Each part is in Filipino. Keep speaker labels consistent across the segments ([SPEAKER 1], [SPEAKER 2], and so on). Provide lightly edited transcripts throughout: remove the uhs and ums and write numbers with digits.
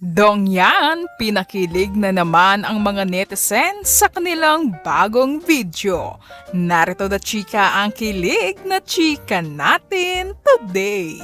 [SPEAKER 1] Dongyan, pinakilig na naman ang mga netizens sa kanilang bagong video. Narito na chika ang kilig na chika natin today.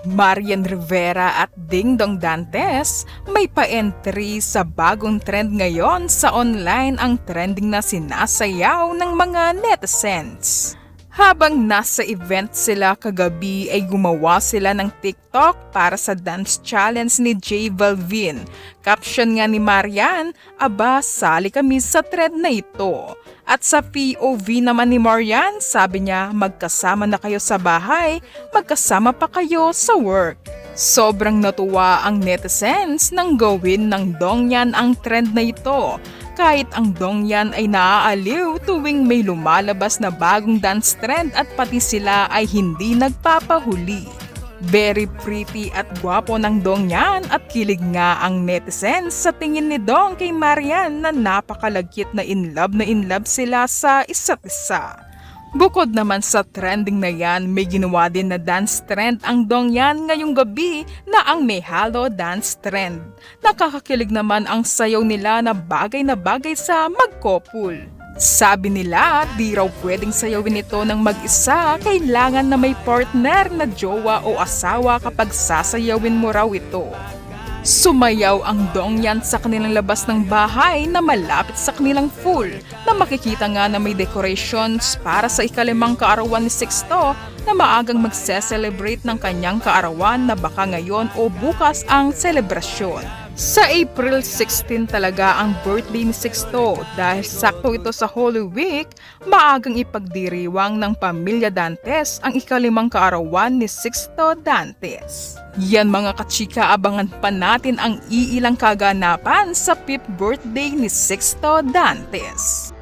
[SPEAKER 1] Marian Rivera at Dingdong Dantes may pa-entry sa bagong trend ngayon sa online ang trending na sinasayaw ng mga netizens. Habang nasa event sila kagabi ay gumawa sila ng TikTok para sa dance challenge ni J Balvin. Caption nga ni Marian, "Aba, sali kami sa trend na ito." At sa POV naman ni Marian, sabi niya, "Magkasama na kayo sa bahay, magkasama pa kayo sa work." Sobrang natuwa ang netizens nang gawin ng Dongyan ang trend na ito. Kahit ang Dongyan ay naaaliw tuwing may lumalabas na bagong dance trend at pati sila ay hindi nagpapahuli. Very pretty at gwapo ng Dongyan at kilig nga ang netizens sa tingin ni Dong kay Marian na napakalagkit na in love sila sa isa't isa. Bukod naman sa trending na yan, may ginawa din na dance trend ang Dongyan ngayong gabi na ang may halo dance trend. Nakakakilig naman ang sayaw nila na bagay sa mag-couple. Sabi nila, di raw pwedeng sayawin ito ng mag-isa, kailangan na may partner na jowa o asawa kapag sasayawin mo raw ito. Sumayaw ang Dongyan sa kanilang labas ng bahay na malapit sa kanilang pool na makikita nga na may decorations para sa ikalimang kaarawan ni Sixto na maagang magse-celebrate ng kanyang kaarawan na baka ngayon o bukas ang selebrasyon. Sa April 16 talaga ang birthday ni Sixto dahil sakto ito sa Holy Week, maagang ipagdiriwang ng pamilya Dantes ang ikalimang kaarawan ni Sixto Dantes. Yan mga kachika, abangan pa natin ang iilang kaganapan sa 5th birthday ni Sixto Dantes.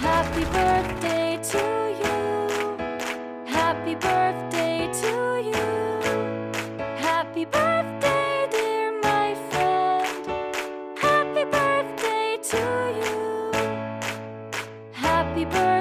[SPEAKER 2] Happy birthday to you. Happy birthday to you. Happy birthday, dear my friend. Happy birthday to you. Happy birthday.